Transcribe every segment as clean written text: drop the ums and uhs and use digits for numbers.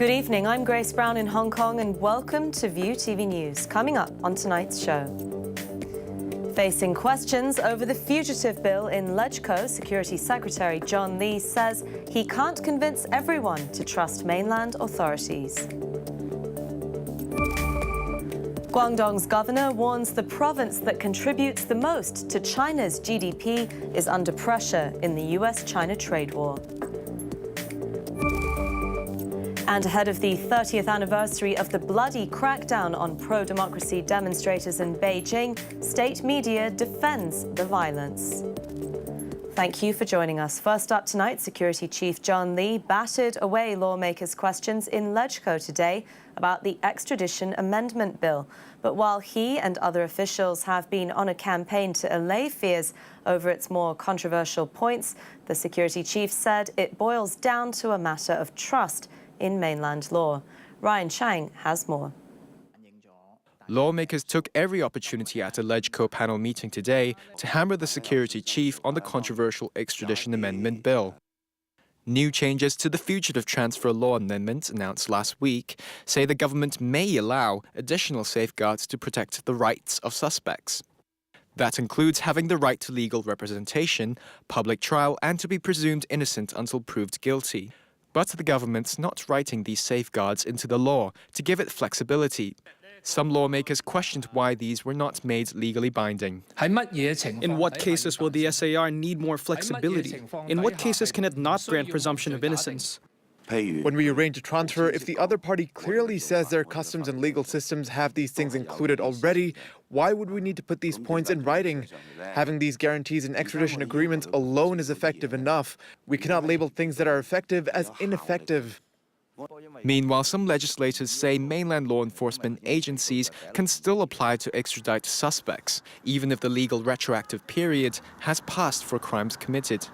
Good evening, I'm Grace Brown in Hong Kong and welcome to View TV News. Coming up on tonight's show. Facing questions over the fugitive bill in LegCo, Security Secretary John Lee says he can't convince everyone to trust mainland authorities. Guangdong's governor warns the province that contributes the most to China's GDP is under pressure in the US-China trade war. And ahead of the 30th anniversary of the bloody crackdown on pro-democracy demonstrators in Beijing, state media defends the violence. Thank you for joining us. First up tonight, Security Chief John Lee battered away lawmakers' questions in LegCo today about the Extradition Amendment Bill. But while he and other officials have been on a campaign to allay fears over its more controversial points, the Security Chief said it boils down to a matter of trust in mainland law. Ryan Chang has more. Lawmakers took every opportunity at a LegCo panel meeting today to hammer the security chief on the controversial Extradition Amendment Bill. New changes to the Fugitive Transfer Law Amendment announced last week say the government may allow additional safeguards to protect the rights of suspects. That includes having the right to legal representation, public trial, and to be presumed innocent until proved guilty. But the government's not writing these safeguards into the law to give it flexibility. Some lawmakers questioned why these were not made legally binding. In what cases will the SAR need more flexibility? In what cases can it not grant presumption of innocence? When we arrange a transfer, if the other party clearly says their customs and legal systems have these things included already, why would we need to put these points in writing? Having these guarantees in extradition agreements alone is effective enough. We cannot label things that are effective as ineffective. Meanwhile, some legislators say mainland law enforcement agencies can still apply to extradite suspects, even if the legal retroactive period has passed for crimes committed.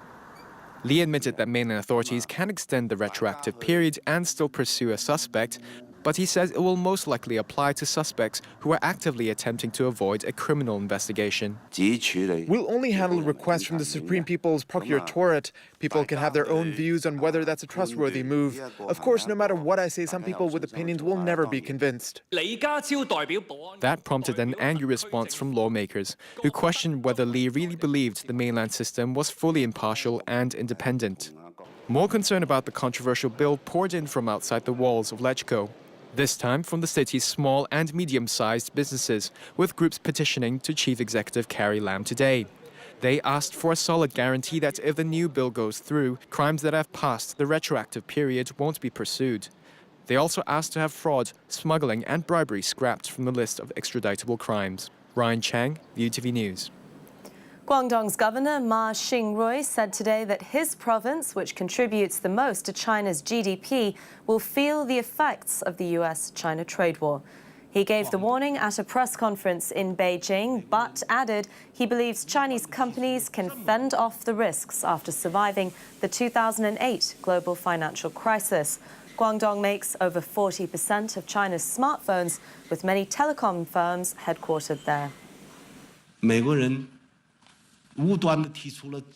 Lee admitted that mainland authorities can extend the retroactive period and still pursue a suspect, but he says it will most likely apply to suspects who are actively attempting to avoid a criminal investigation. We'll only handle requests from the Supreme People's Procuratorate. People can have their own views on whether that's a trustworthy move. Of course, no matter what I say, some people with opinions will never be convinced. That prompted an angry response from lawmakers, who questioned whether Lee really believed the mainland system was fully impartial and independent. More concern about the controversial bill poured in from outside the walls of LegCo. This time from the city's small and medium-sized businesses, with groups petitioning to Chief Executive Carrie Lam today. They asked for a solid guarantee that if the new bill goes through, crimes that have passed the retroactive period won't be pursued. They also asked to have fraud, smuggling and bribery scrapped from the list of extraditable crimes. Ryan Chang, View TV News. Guangdong's governor Ma Xingrui said today that his province, which contributes the most to China's GDP, will feel the effects of the US-China trade war. He gave the warning at a press conference in Beijing, but added he believes Chinese companies can fend off the risks after surviving the 2008 global financial crisis. Guangdong makes over 40% of China's smartphones, with many telecom firms headquartered there.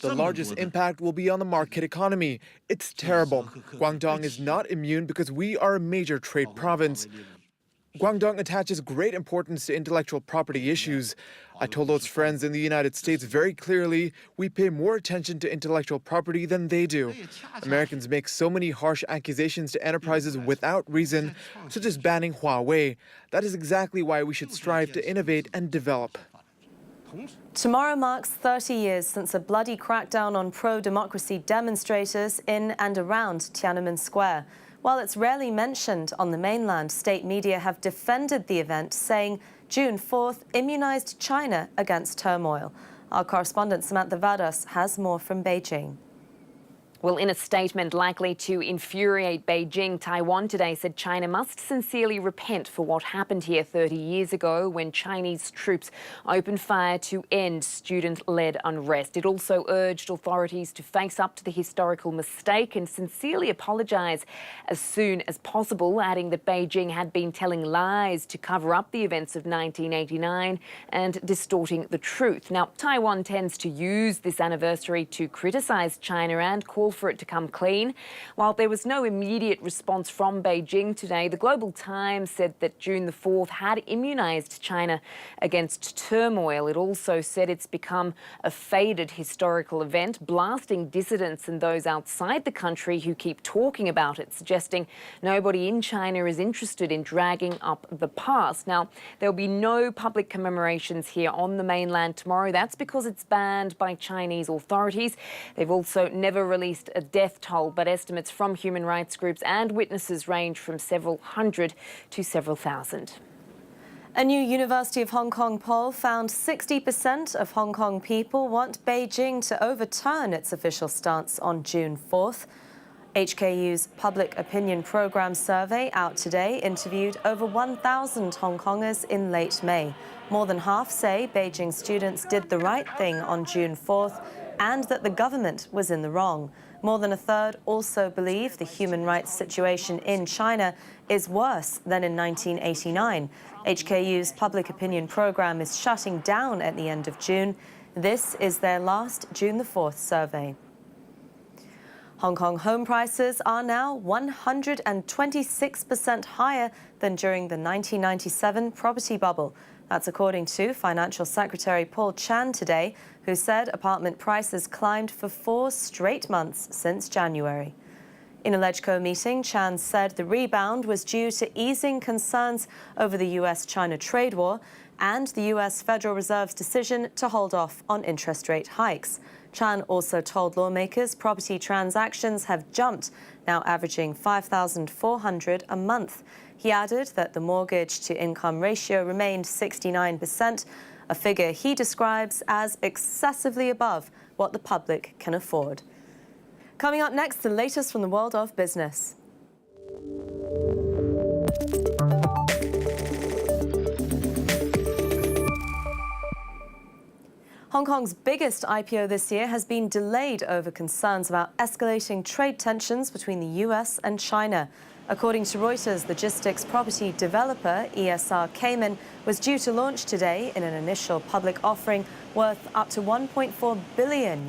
The largest impact will be on the market economy. It's terrible. Guangdong is not immune because we are a major trade province. Guangdong attaches great importance to intellectual property issues. I told those friends in the United States very clearly, we pay more attention to intellectual property than they do. Americans make so many harsh accusations to enterprises without reason, such as banning Huawei. That is exactly why we should strive to innovate and develop. Tomorrow marks 30 years since a bloody crackdown on pro-democracy demonstrators in and around Tiananmen Square. While it's rarely mentioned on the mainland, state media have defended the event, saying June 4th immunized China against turmoil. Our correspondent Samantha Vadas has more from Beijing. Well, in a statement likely to infuriate Beijing, Taiwan today said China must sincerely repent for what happened here 30 years ago when Chinese troops opened fire to end student-led unrest. It also urged authorities to face up to the historical mistake and sincerely apologise as soon as possible, adding that Beijing had been telling lies to cover up the events of 1989 and distorting the truth. Now, Taiwan tends to use this anniversary to criticise China and call for it to come clean. While there was no immediate response from Beijing today, the Global Times said that June the 4th had immunised China against turmoil. It also said it's become a faded historical event, blasting dissidents and those outside the country who keep talking about it, suggesting nobody in China is interested in dragging up the past. Now, there'll be no public commemorations here on the mainland tomorrow. That's because it's banned by Chinese authorities. They've also never released a death toll, but estimates from human rights groups and witnesses range from several hundred to several thousand. A new University of Hong Kong poll found 60% of Hong Kong people want Beijing to overturn its official stance on June 4th. HKU's Public Opinion Programme survey out today interviewed over 1,000 Hong Kongers in late May. More than half say Beijing students did the right thing on June 4th and that the government was in the wrong. More than a third also believe the human rights situation in China is worse than in 1989. HKU's Public Opinion Programme is shutting down at the end of June. This is their last June the 4th survey. Hong Kong home prices are now 126% higher than during the 1997 property bubble. That's according to Financial Secretary Paul Chan today, who said apartment prices climbed for 4 straight months since January. In a LegCo meeting, Chan said the rebound was due to easing concerns over the US-China trade war and the US Federal Reserve's decision to hold off on interest rate hikes. Chan also told lawmakers property transactions have jumped, now averaging $5,400 a month. He added that the mortgage-to-income ratio remained 69%, a figure he describes as excessively above what the public can afford. Coming up next, the latest from the world of business. Hong Kong's biggest IPO this year has been delayed over concerns about escalating trade tensions between the US and China. According to Reuters, logistics property developer ESR Cayman was due to launch today in an initial public offering worth up to $1.4 billion.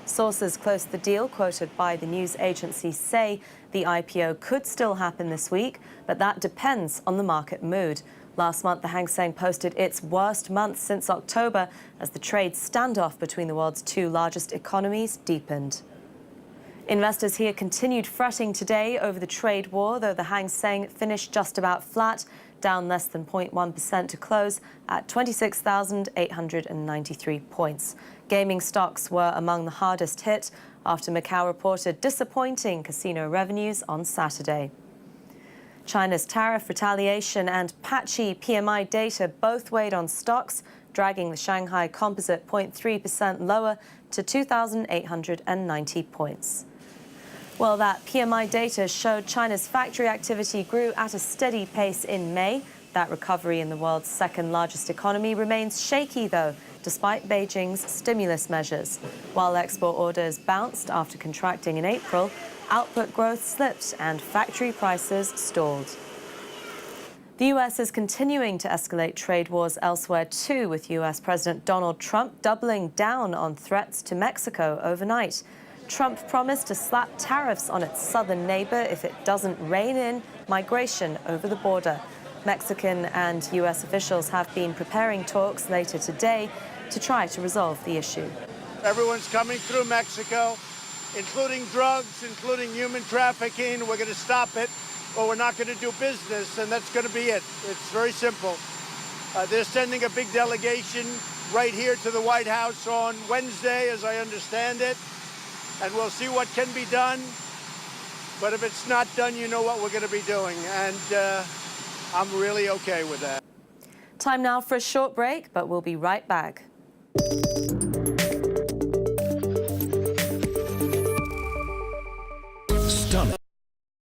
Sources close to the deal, quoted by the news agency, say the IPO could still happen this week, but that depends on the market mood. Last month, the Hang Seng posted its worst month since October as the trade standoff between the world's two largest economies deepened. Investors here continued fretting today over the trade war, though the Hang Seng finished just about flat, down less than 0.1% to close at 26,893 points. Gaming stocks were among the hardest hit after Macau reported disappointing casino revenues on Saturday. China's tariff retaliation and patchy PMI data both weighed on stocks, dragging the Shanghai Composite 0.3% lower to 2,890 points. Well, that PMI data showed China's factory activity grew at a steady pace in May. That recovery in the world's second largest economy remains shaky, though, despite Beijing's stimulus measures. While export orders bounced after contracting in April, output growth slipped and factory prices stalled. The US is continuing to escalate trade wars elsewhere too, with US President Donald Trump doubling down on threats to Mexico overnight. Trump promised to slap tariffs on its southern neighbor if it doesn't rein in migration over the border. Mexican and US officials have been preparing talks later today to try to resolve the issue. Everyone's coming through Mexico, including drugs, including human trafficking. We're going to stop it, or we're not going to do business, and that's going to be it. It's very simple. They're sending a big delegation right here to the White House on Wednesday, as I understand it, and we'll see what can be done. But if it's not done, you know what we're going to be doing, and I'm really okay with that. Time now for a short break, but we'll be right back.